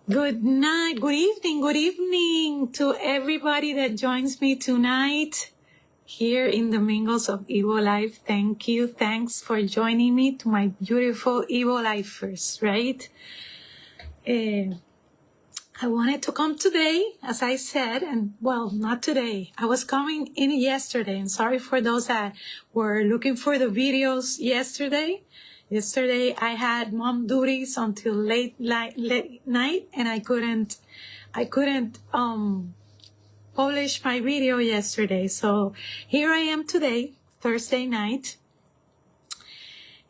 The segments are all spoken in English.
Good night, good evening to everybody that joins me tonight here in the Mingles of Evo Life. Thank you. Thanks for joining me to my beautiful Evo Lifers, right? I wanted to come today, as I said, and well, not today. I was coming in yesterday, and sorry for those that were looking for the videos yesterday. Yesterday, I had mom duties until late night, and I couldn't publish my video yesterday. So here I am today, Thursday night,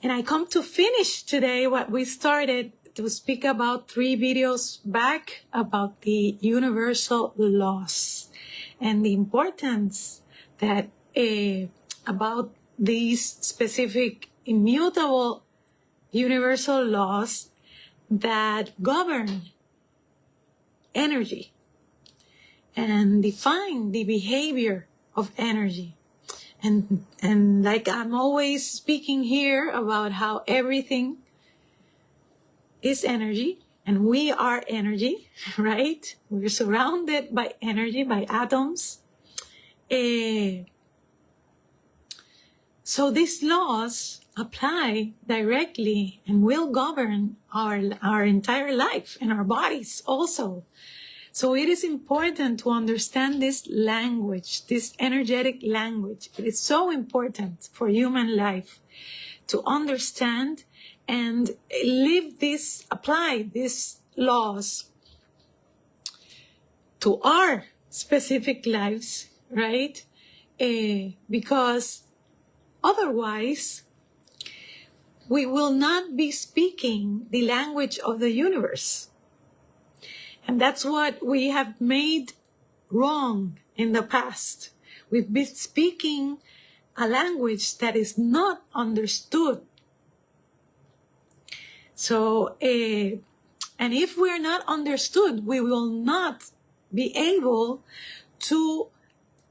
and I come to finish today what we started to speak about 3 videos back about the universal laws and the importance that about these specific immutable universal laws that govern energy and define the behavior of energy. And like I'm always speaking here about how everything is energy and we are energy, right? We're surrounded by energy, by atoms. So these laws apply directly and will govern our entire life and our bodies also. So it is important to understand this language, this energetic language. It is so important for human life to understand and apply these laws to our specific lives, right? Because otherwise, we will not be speaking the language of the universe. And that's what we have made wrong in the past. We've been speaking a language that is not understood. So, and if we're not understood, we will not be able to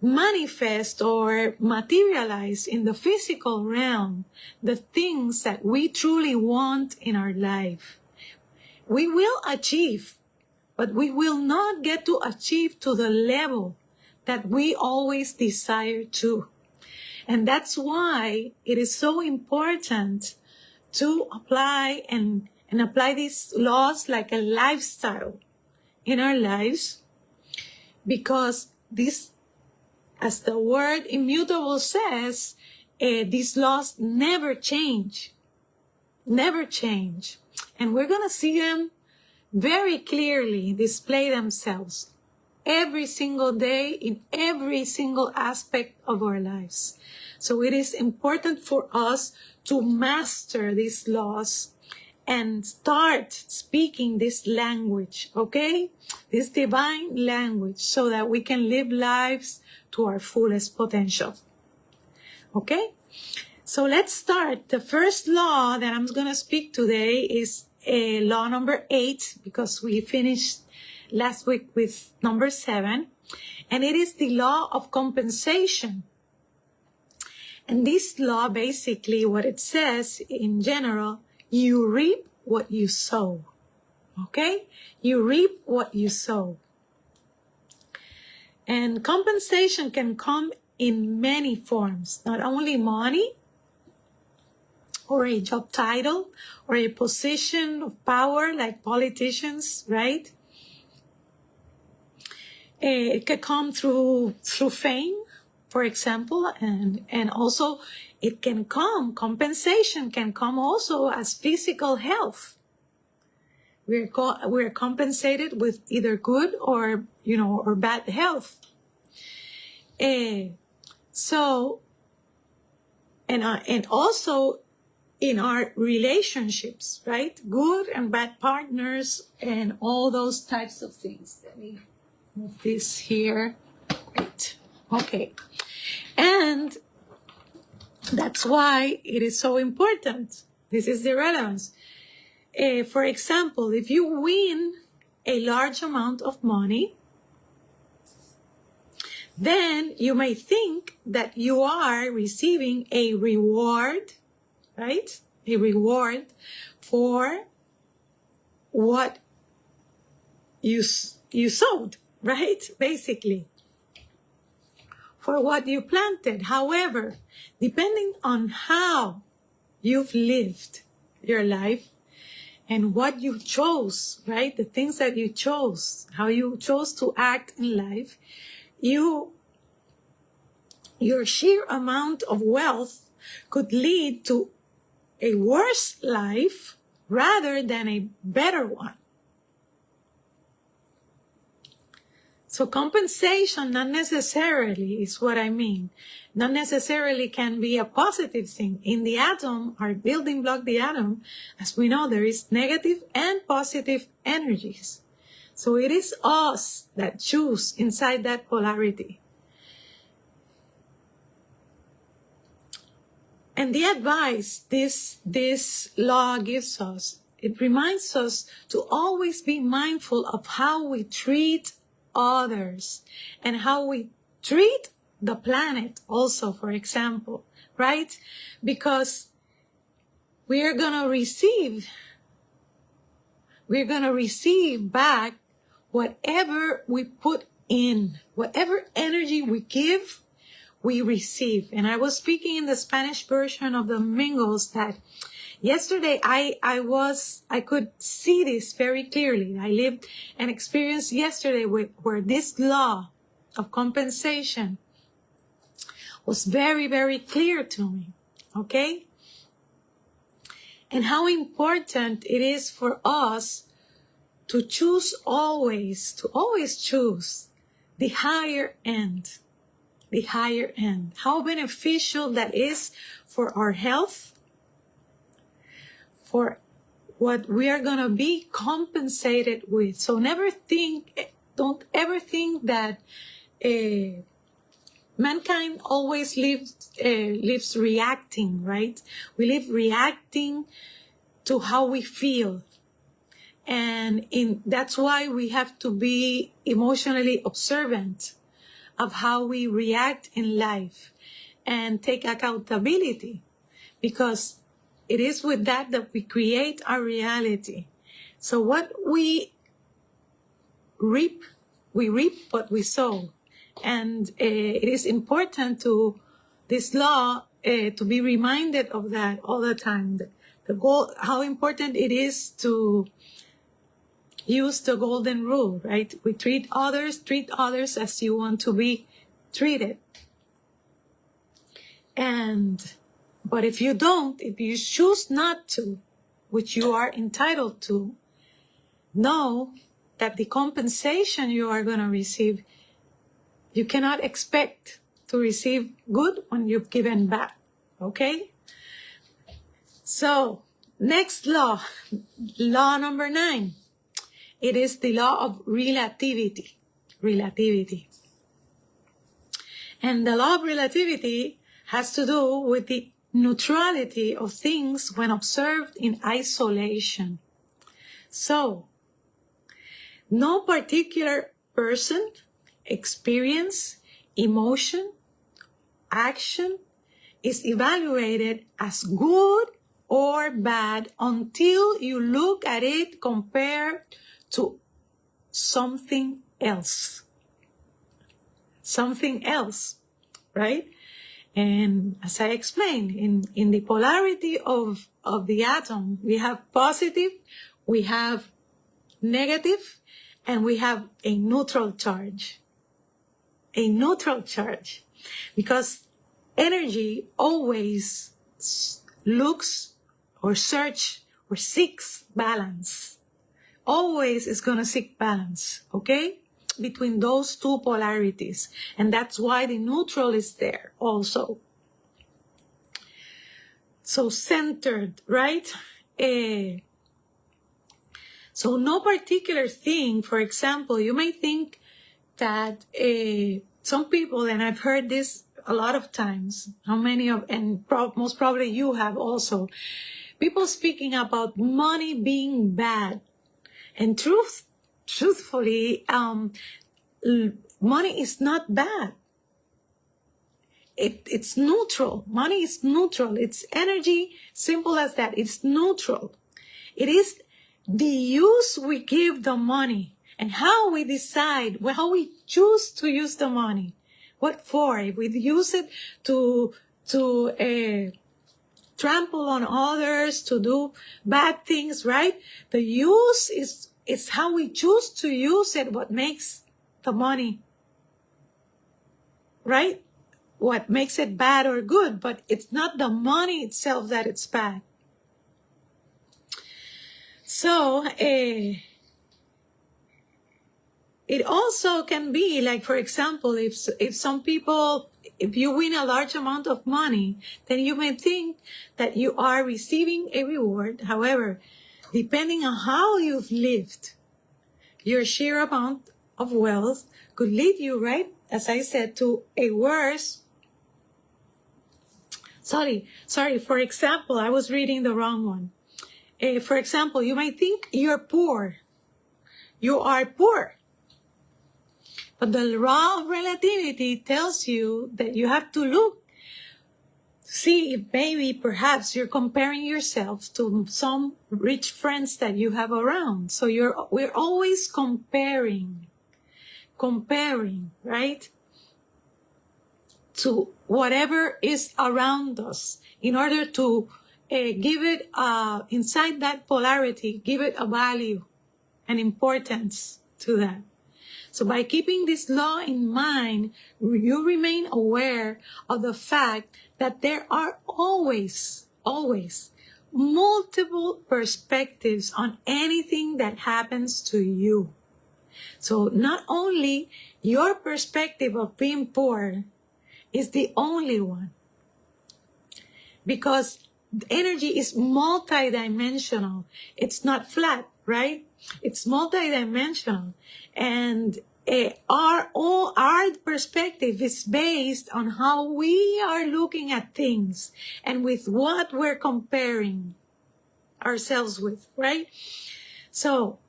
manifest or materialize in the physical realm the things that we truly want in our life. We will achieve, but we will not get to achieve to the level that we always desire to. And that's why it is so important to apply and apply these laws like a lifestyle in our lives, because this, as the word immutable says, these laws never change. And we're going to see them very clearly display themselves every single day in every single aspect of our lives. So it is important for us to master these laws and start speaking this language, okay? This divine language, so that we can live lives to our fullest potential. Okay? So let's start. The first law that I'm going to speak today is law number 8, because we finished last week with number 7. And it is the law of compensation. And this law, basically, what it says in general, you reap what you sow. Okay? You reap what you sow. And compensation can come in many forms, not only money, or a job title, or a position of power like politicians, right? It could come through fame, for example, and also it can come, compensation can come also as physical health. We're compensated with either good or bad health. So, and also in our relationships, right? Good and bad partners and all those types of things. Let me move this here. Great. Okay. And that's why it is so important. This is the relevance. For example, if you win a large amount of money, then you may think that you are receiving a reward, right? A reward for what you sowed, right? Basically, for what you planted. However, depending on how you've lived your life and what you chose, right? The things that you chose, how you chose to act in life, your sheer amount of wealth could lead to a worse life rather than a better one. So compensation, not necessarily, is what I mean. Not necessarily can be a positive thing. In the atom, our building block, the atom, as we know, there is negative and positive energies. So it is us that choose inside that polarity. And the advice this law gives us, it reminds us to always be mindful of how we treat others and how we treat the planet also, for example, right? Because we're gonna receive back whatever we put in, whatever energy we give, we receive. And I was speaking in the Spanish version of the Mingles that yesterday I could see this very clearly. I lived an experience yesterday where this law of compensation was very, very clear to me. Okay? And how important it is for us to always choose the higher end. The higher end. How beneficial that is for our health, for what we are going to be compensated with. So don't ever think that mankind always lives reacting, right? We live reacting to how we feel. And that's why we have to be emotionally observant of how we react in life and take accountability, because it is with that we create our reality. So what we reap what we sow. And it is important to this law to be reminded of that all the time. The goal, how important it is to use the golden rule, right? We treat others as you want to be treated. But if you choose not to, which you are entitled to, know that the compensation you are going to receive, you cannot expect to receive good when you've given back. Okay? So, next law number 9. It is the law of relativity. And the law of relativity has to do with the neutrality of things when observed in isolation. So, no particular person, experience, emotion, action is evaluated as good or bad until you look at it compared to something else. Something else, right? And as I explained, in the polarity of the atom, we have positive, we have negative, and we have a neutral charge. A neutral charge. Because energy always looks or seeks balance. Always is going to seek balance, okay? Between those two polarities. And that's why the neutral is there also. So centered, right? So no particular thing, for example, you may think that some people, and I've heard this a lot of times, most probably you have also, people speaking about money being bad. And truthfully, money is not bad. It's neutral. Money is neutral. It's energy, simple as that. It's neutral. It is the use we give the money And how we decide, how we choose to use the money. What for? If we use it to trample on others, to do bad things, right? The use is how we choose to use it, what makes the money, right? What makes it bad or good, but it's not the money itself that it's bad. So, it also can be like, for example, if some people, if you win a large amount of money, then you may think that you are receiving a reward. However, depending on how you've lived, your sheer amount of wealth could lead you, right, as I said, to a worse. Sorry, for example, I was reading the wrong one. For example, you might think you're poor. You are poor. But the law of relativity tells you that you have to look, see if maybe perhaps you're comparing yourself to some rich friends that you have around. So we're always comparing, right? To whatever is around us in order to give it, inside that polarity, give it a value and importance to that. So by keeping this law in mind, you remain aware of the fact that there are always multiple perspectives on anything that happens to you. So not only your perspective of being poor is the only one, because energy is multidimensional. It's not flat, right? It's multidimensional, and our perspective is based on how we are looking at things and with what we're comparing ourselves with, right? So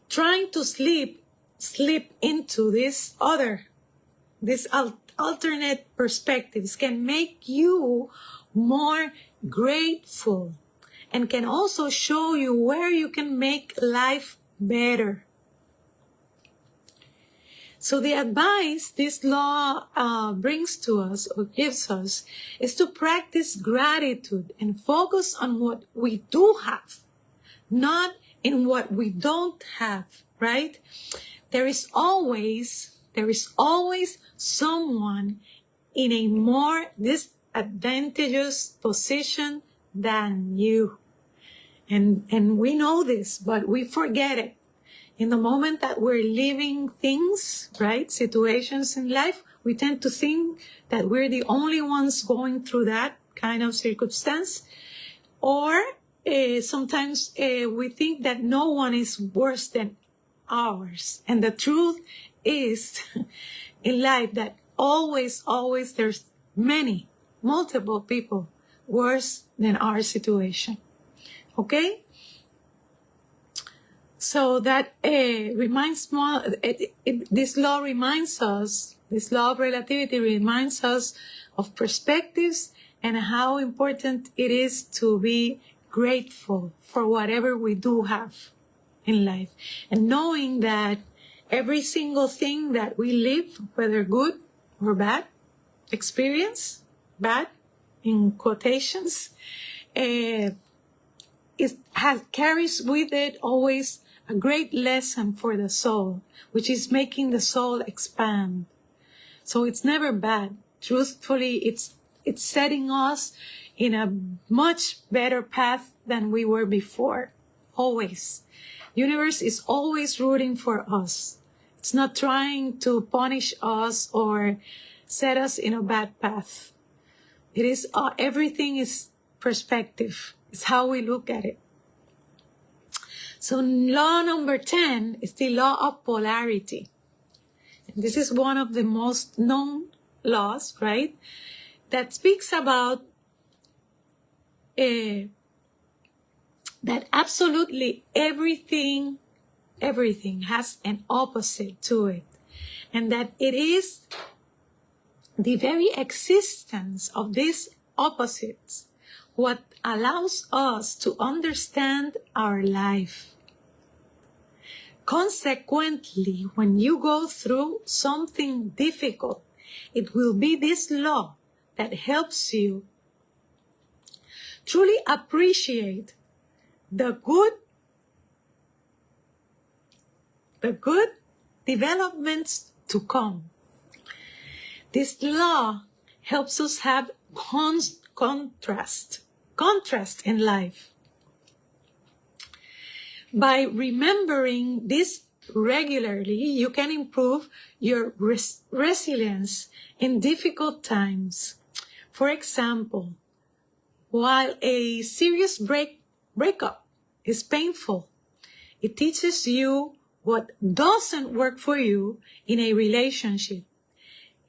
trying to slip into this alternate perspectives can make you more grateful and can also show you where you can make life better. So the advice this law brings to us or gives us is to practice gratitude and focus on what we do have, not in what we don't have, right? There is always someone in a more disadvantageous position than you. And we know this, but we forget it. In the moment that we're living things, right, situations in life, we tend to think that we're the only ones going through that kind of circumstance. Or sometimes we think that no one is worse than ours. And the truth is in life that always there's multiple people worse than our situation. Okay? So that this law of relativity reminds us of perspectives and how important it is to be grateful for whatever we do have in life. And knowing that every single thing that we live, whether good or bad, experience, bad in quotations, carries with it always a great lesson for the soul, which is making the soul expand. So it's never bad. Truthfully, it's setting us in a much better path than we were before. Always. Universe is always rooting for us. It's not trying to punish us or set us in a bad path. It is everything is perspective. It's how we look at it. So law number 10 is the law of polarity. And this is one of the most known laws, right? That speaks about that absolutely everything has an opposite to it. And that it is the very existence of these opposites what allows us to understand our life. Consequently, when you go through something difficult, it will be this law that helps you truly appreciate the good developments to come. This law helps us have contrast in life. By remembering this regularly, you can improve your resilience in difficult times. For example, while a serious breakup is painful, it teaches you what doesn't work for you in a relationship,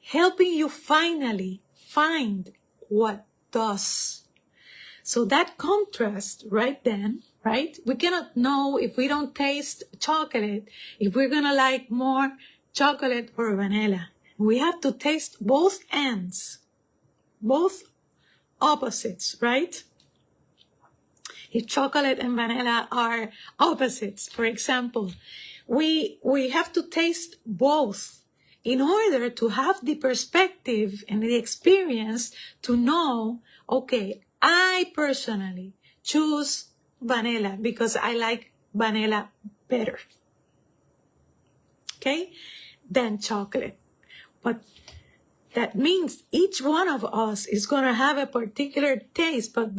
helping you finally find what does. So that contrast right then, right? We cannot know if we don't taste chocolate, if we're gonna like more chocolate or vanilla. We have to taste both ends, both opposites, right? If chocolate and vanilla are opposites, for example, we have to taste both in order to have the perspective and the experience to know, okay, I personally choose vanilla because I like vanilla better, okay, than chocolate. But that means each one of us is going to have a particular taste, but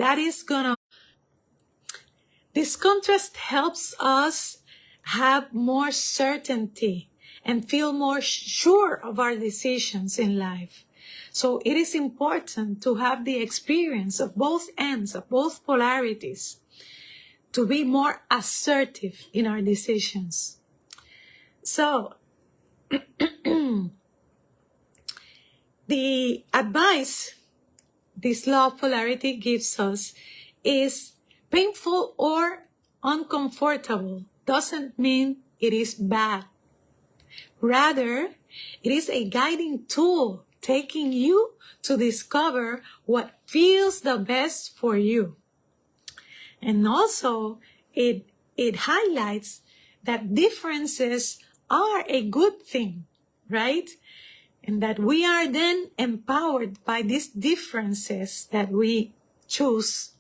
this contrast helps us have more certainty and feel more sure of our decisions in life. So it is important to have the experience of both ends, of both polarities, to be more assertive in our decisions. So the advice this law of polarity gives us is painful or uncomfortable doesn't mean it is bad. Rather, it is a guiding tool taking you to discover what feels the best for you. And also, it highlights that differences are a good thing, right? And that we are then empowered by these differences that we choose,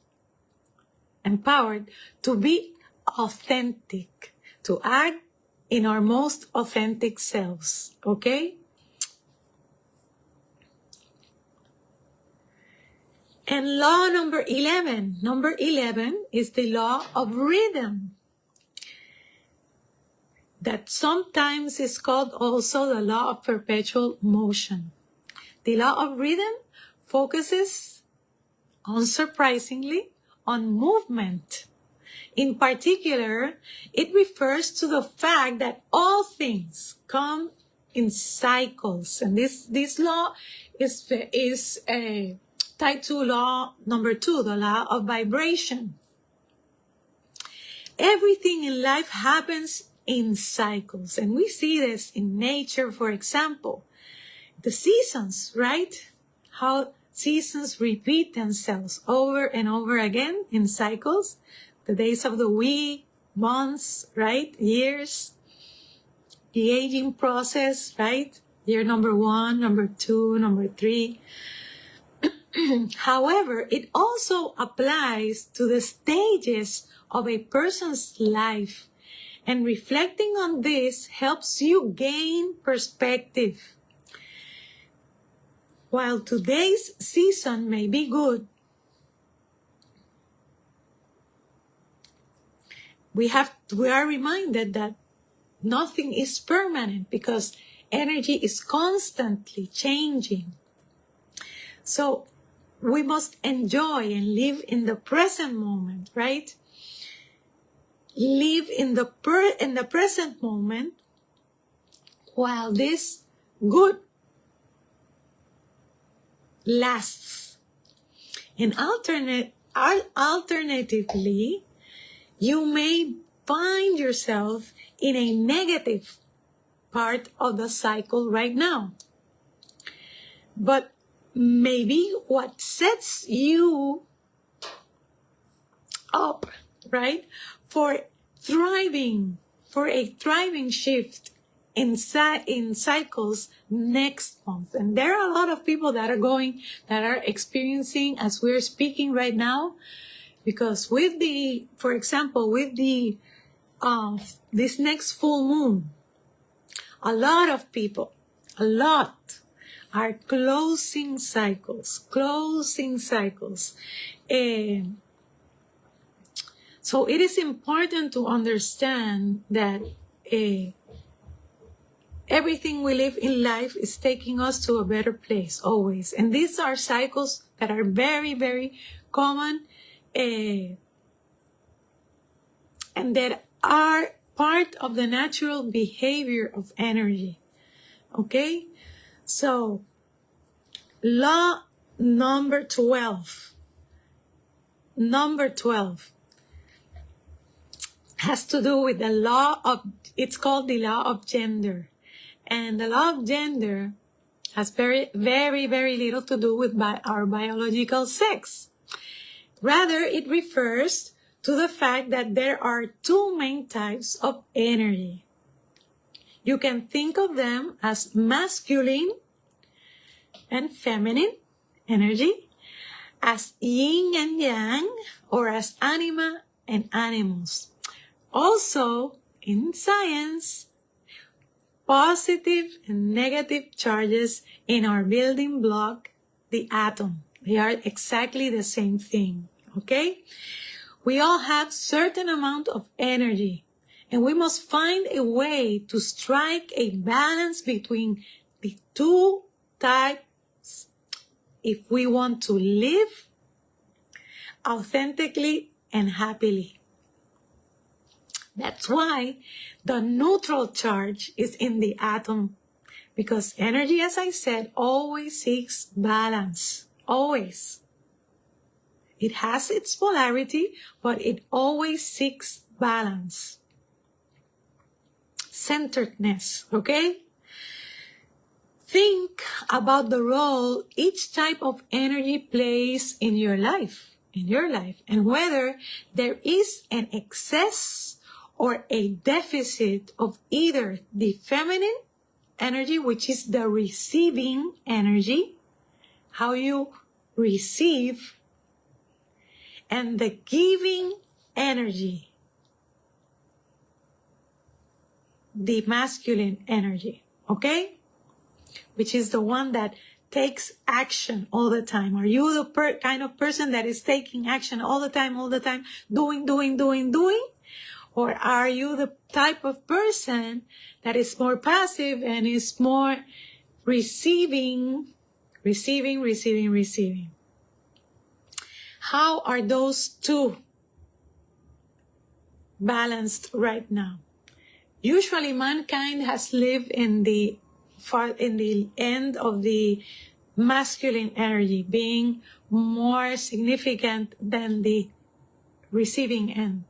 empowered to be authentic, to act in our most authentic selves, okay? And law number 11. Number 11 is the law of rhythm. That sometimes is called also the law of perpetual motion. The law of rhythm focuses, unsurprisingly, on movement. In particular, it refers to the fact that all things come in cycles. And this law is tied to law number 2, the law of vibration. Everything in life happens in cycles. And we see this in nature, for example. The seasons, right? How seasons repeat themselves over and over again in cycles. The days of the week, months, right? Years. The aging process, right? Year number 1, number 2, number 3. However, it also applies to the stages of a person's life. And reflecting on this helps you gain perspective. While today's season may be good, we are reminded that nothing is permanent because energy is constantly changing. So we must enjoy and live in the present moment, right? Live in the present moment while this good lasts. And alternatively, you may find yourself in a negative part of the cycle right now. But maybe what sets you up, right, for thriving for a thriving shift in cycles next month. And there are a lot of people that are experiencing, as we're speaking right now, because with the, for example, with the this next full moon, a lot of people, are closing cycles. So it is important to understand that everything we live in life is taking us to a better place always. And these are cycles that are very, very common and that are part of the natural behavior of energy. Okay? So, law number 12. Number 12 has to do with the law of, it's called the law of gender. And the law of gender has very, very, very little to do with our biological sex. Rather, it refers to the fact that there are two main types of energy. You can think of them as masculine and feminine energy, as yin and yang, or as anima and animals. Also, in science, positive and negative charges in our building block, the atom. They are exactly the same thing, okay? We all have certain amount of energy, and we must find a way to strike a balance between the two types if we want to live authentically and happily. That's why the neutral charge is in the atom, because energy, as I said, always seeks balance. Always. It has its polarity, but it always seeks balance. Centeredness, okay? Think about the role each type of energy plays in your life, and whether there is an excess or a deficit of either the feminine energy, which is the receiving energy, how you receive, and the giving energy, the masculine energy, okay? Which is the one that takes action all the time. Are you the kind of person that is taking action all the time, doing? Or are you the type of person that is more passive and is more receiving? How are those two balanced right now? Usually mankind has lived in the end of the masculine energy, being more significant than the receiving end.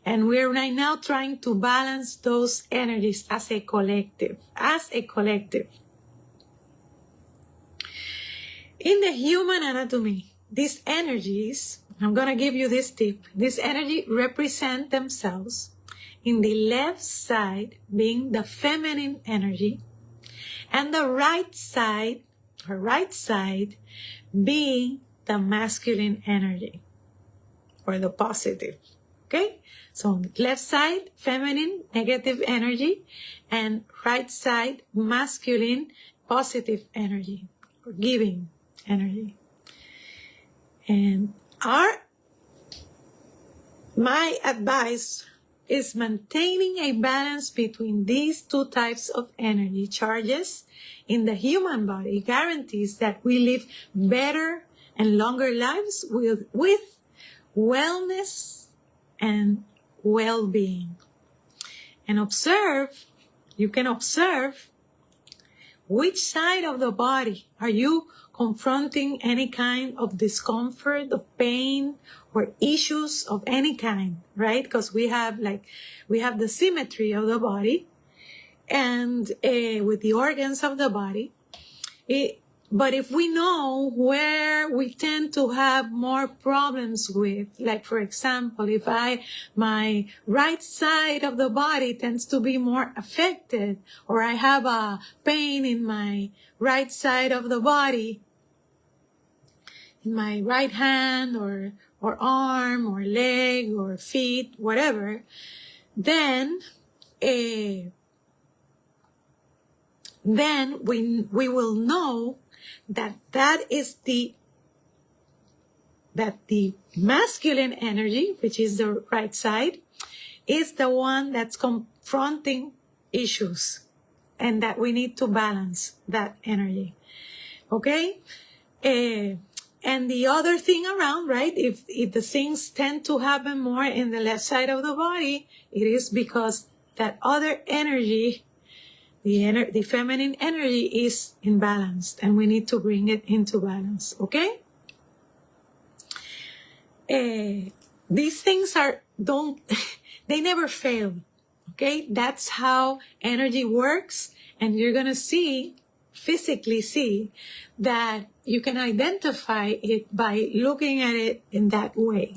And we're right now trying to balance those energies as a collective. In the human anatomy, these energies, I'm going to give you this tip, this energy represent themselves in the left side being the feminine energy, and the right side being the masculine energy, or the positive. Okay? So left side, feminine, negative energy, and right side, masculine, positive energy, or giving energy. And my advice is maintaining a balance between these two types of energy charges in the human body guarantees that we live better and longer lives with wellness and well-being. And you can observe which side of the body are you confronting any kind of discomfort, of pain, or issues of any kind, right? Because we have the symmetry of the body, and with the organs of the body, But if we know where we tend to have more problems with, like for example, if my right side of the body tends to be more affected, or I have a pain in my right side of the body, in my right hand or arm or leg or feet, whatever, then we will know that the masculine energy, which is the right side, is the one that's confronting issues, and that we need to balance that energy. Okay? And the other thing around, right, if the things tend to happen more in the left side of the body, it is because that other energy, the feminine energy, is imbalanced, and we need to bring it into balance. Okay? These things they never fail. Okay? That's how energy works, and you're gonna physically see that you can identify it by looking at it in that way.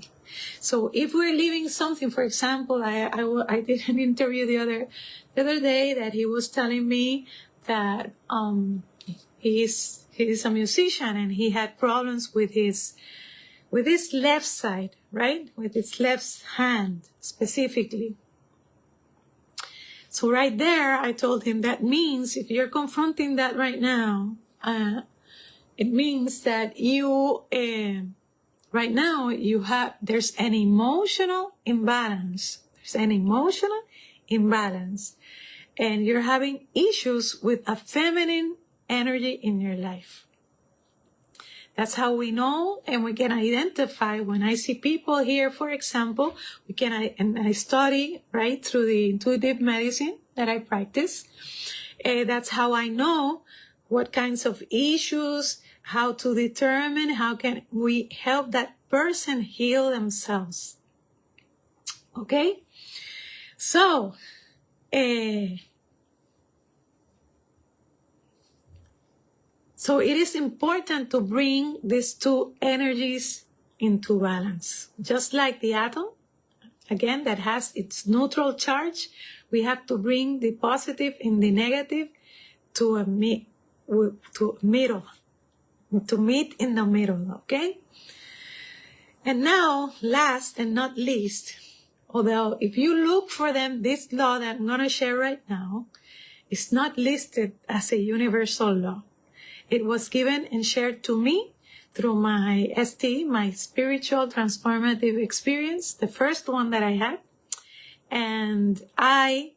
So if we're leaving something, for example, I did an interview the other day that he was telling me that he's a musician, and he had problems with his left side, right? With his left hand specifically. So right there, I told him that means if you're confronting that right now, it means that you, right now, there's an emotional imbalance. There's an emotional imbalance. And you're having issues with a feminine energy in your life. That's how we know, and we can identify. When I see people here, for example, and I study, right, through the intuitive medicine that I practice. That's how I know what kinds of issues, how to determine how can we help that person heal themselves. Okay? So, So it is important to bring these two energies into balance. Just like the atom, again, that has its neutral charge, we have to bring the positive and the negative to meet in the middle, okay? And now, last and not least, although if you look for them, this law that I'm going to share right now is not listed as a universal law. It was given and shared to me through my ST, my spiritual transformative experience, the first one that I had. And I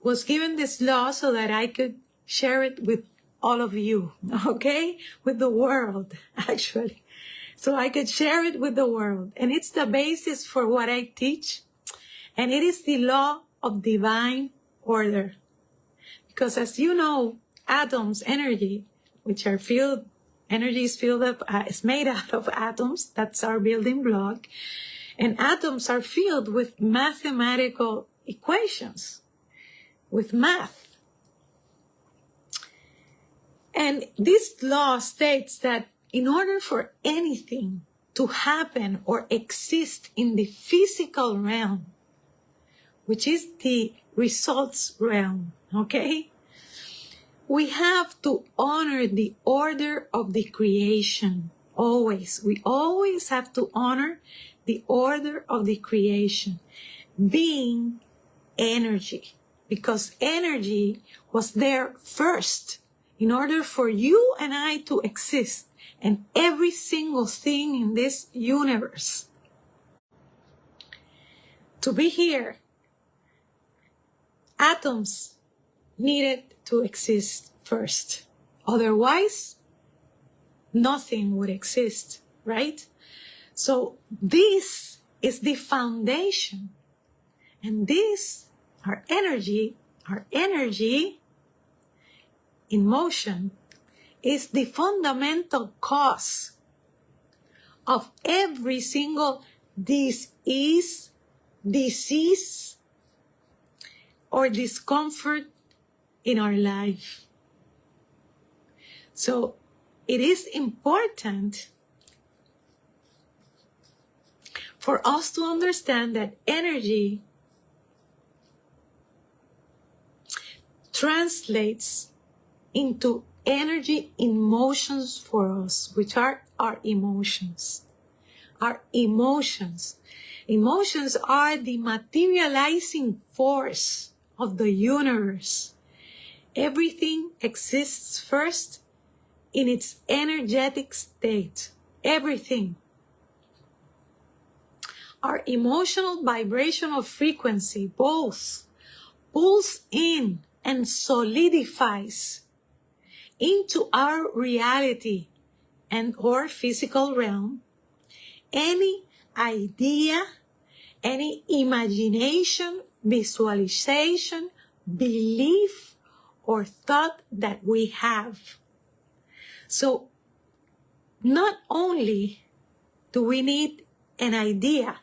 was given this law so that I could share it with all of you, okay? With the world, actually. So I could share it with the world. And it's the basis for what I teach. And it is the law of divine order. Because as you know, atoms, energy, which are is made out of atoms. That's our building block. And atoms are filled with mathematical equations, with math. And this law states that in order for anything to happen or exist in the physical realm, which is the results realm, okay? We have to honor the order of the creation. Always. We always have to honor the order of the creation, being energy. Because energy was there first in order for you and I to exist, and every single thing in this universe to be here. Atoms needed to exist first. Otherwise, nothing would exist, right? So this is the foundation. And our energy in motion is the fundamental cause of every single disease, or discomfort in our life. So it is important for us to understand that energy translates into energy emotions for us, which are our emotions. Our emotions. Emotions are the materializing force of the universe. Everything exists first in its energetic state. Everything. Our emotional vibrational frequency both pulls in and solidifies into our reality and or physical realm any idea, any imagination, visualization, belief, or thought that we have. So not only do we need an idea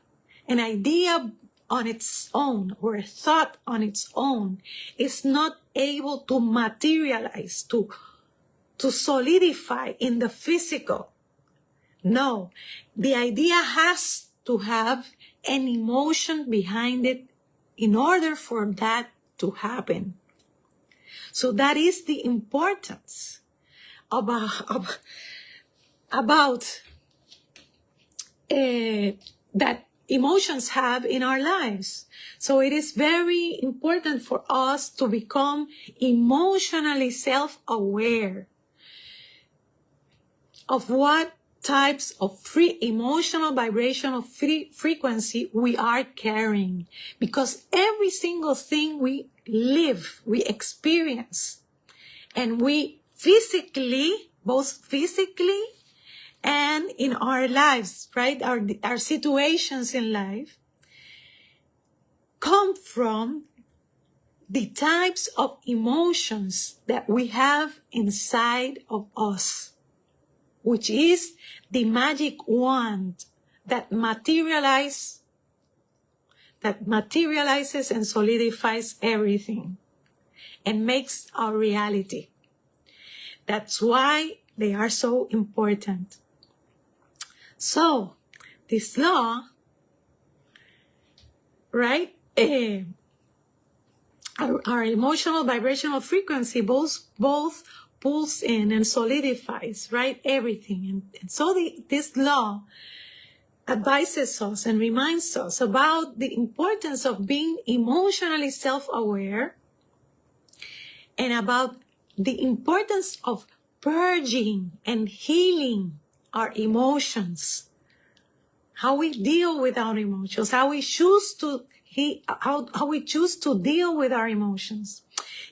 on its own or a thought on its own is not able to materialize, to solidify in the physical. No, the idea has to have an emotion behind it in order for that to happen. So that is the importance about that emotions have in our lives. So it is very important for us to become emotionally self-aware of what types of emotional vibrational frequency we are carrying. Because every single thing we live, we experience, and we physically, both physically and in our lives, right? Our situations in life come from the types of emotions that we have inside of us, which is the magic wand that materializes and solidifies everything and makes our reality. That's why they are so important. So, this law, right? Our emotional vibrational frequency both pulls in and solidifies, right? Everything. And so this law advises us and reminds us about the importance of being emotionally self-aware and about the importance of purging and healing our emotions, how we deal with our emotions, how we choose to deal with our emotions.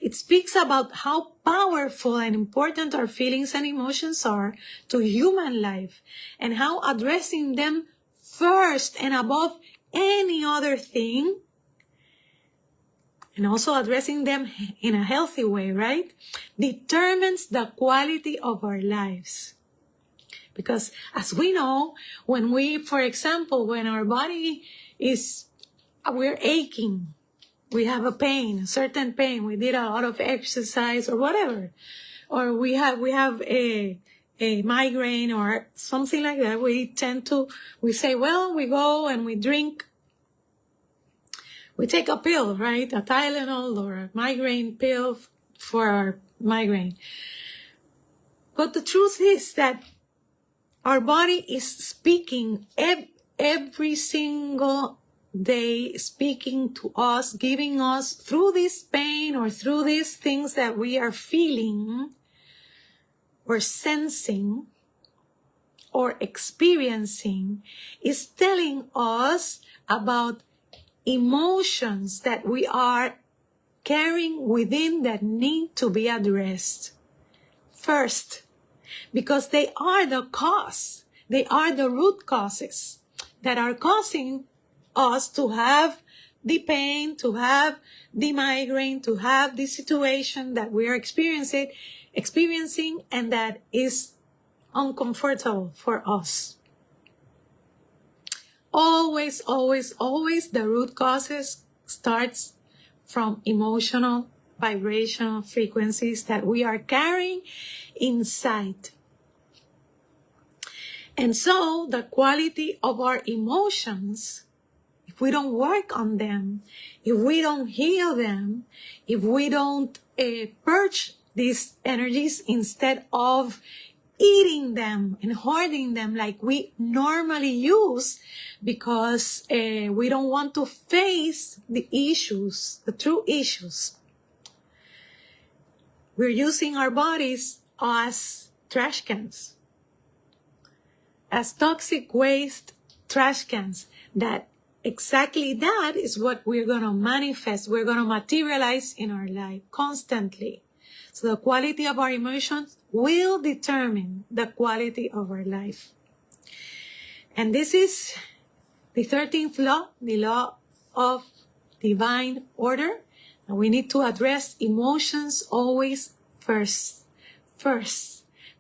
It speaks about how powerful and important our feelings and emotions are to human life, and how addressing them first and above any other thing, and also addressing them in a healthy way, right, determines the quality of our lives. Because as we know, for example, when our body we're aching, we have a pain, a certain pain, we did a lot of exercise or whatever, or we have a migraine or something like that, we say, well, we go and we take a pill, right? A Tylenol or a migraine pill for our migraine. But the truth is that our body is speaking every single day, speaking to us, giving us through this pain or through these things that we are feeling or sensing or experiencing, is telling us about emotions that we are carrying within that need to be addressed first, because they are the cause. They are the root causes that are causing us to have the pain, to have the migraine, to have the situation that we are experiencing, and that is uncomfortable for us. Always, always, always the root causes starts from emotional vibrational frequencies that we are carrying inside. And so the quality of our emotions, if we don't work on them, if we don't heal them, if we don't purge these energies instead of eating them and hoarding them like we normally use, because we don't want to face the issues, the true issues. We're using our bodies as trash cans, as toxic waste trash cans. That exactly that is what we're going to manifest, we're going to materialize in our life constantly. So the quality of our emotions will determine the quality of our life. And this is the 13th law, the law of divine order. And we need to address emotions always first.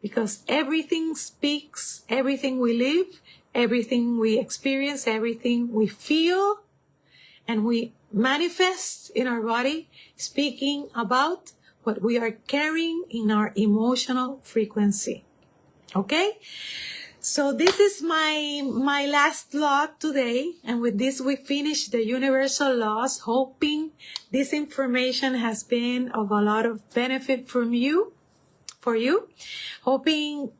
Because everything speaks, everything we live, everything we experience, everything we feel, and we manifest in our body, speaking about what we are carrying in our emotional frequency. Okay? So this is my last law today. And with this, we finish the universal laws, hoping this information has been of a lot of benefit for you, hoping,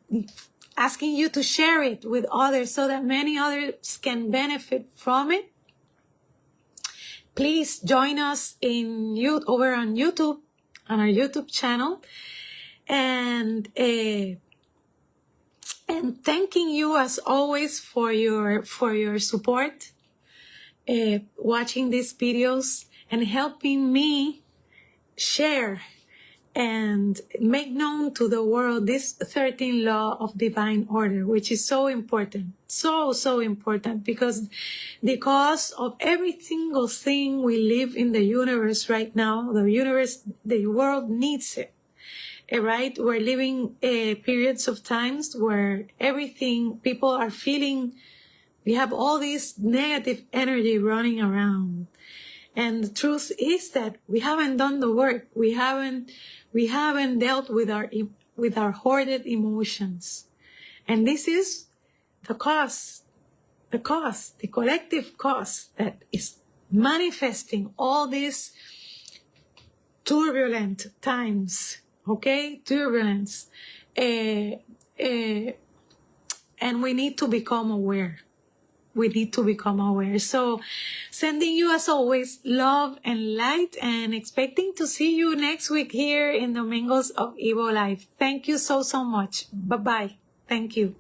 asking you to share it with others so that many others can benefit from it. Please join us over on YouTube, on our YouTube channel, and thanking you as always for your support, watching these videos and helping me share and make known to the world this 13th law of divine order, which is so important, so important, because the cause of every single thing we live in the universe right now, the world needs it. Right? We're living periods of times where people are feeling, we have all this negative energy running around. And the truth is that we haven't done the work. We haven't dealt with our hoarded emotions. And this is the collective cause that is manifesting all these turbulent times. Okay? Turbulence. And we need to become aware. So sending you as always love and light, and expecting to see you next week here in the Mingles of Evo Life. Thank you so much. Bye-bye. Thank you.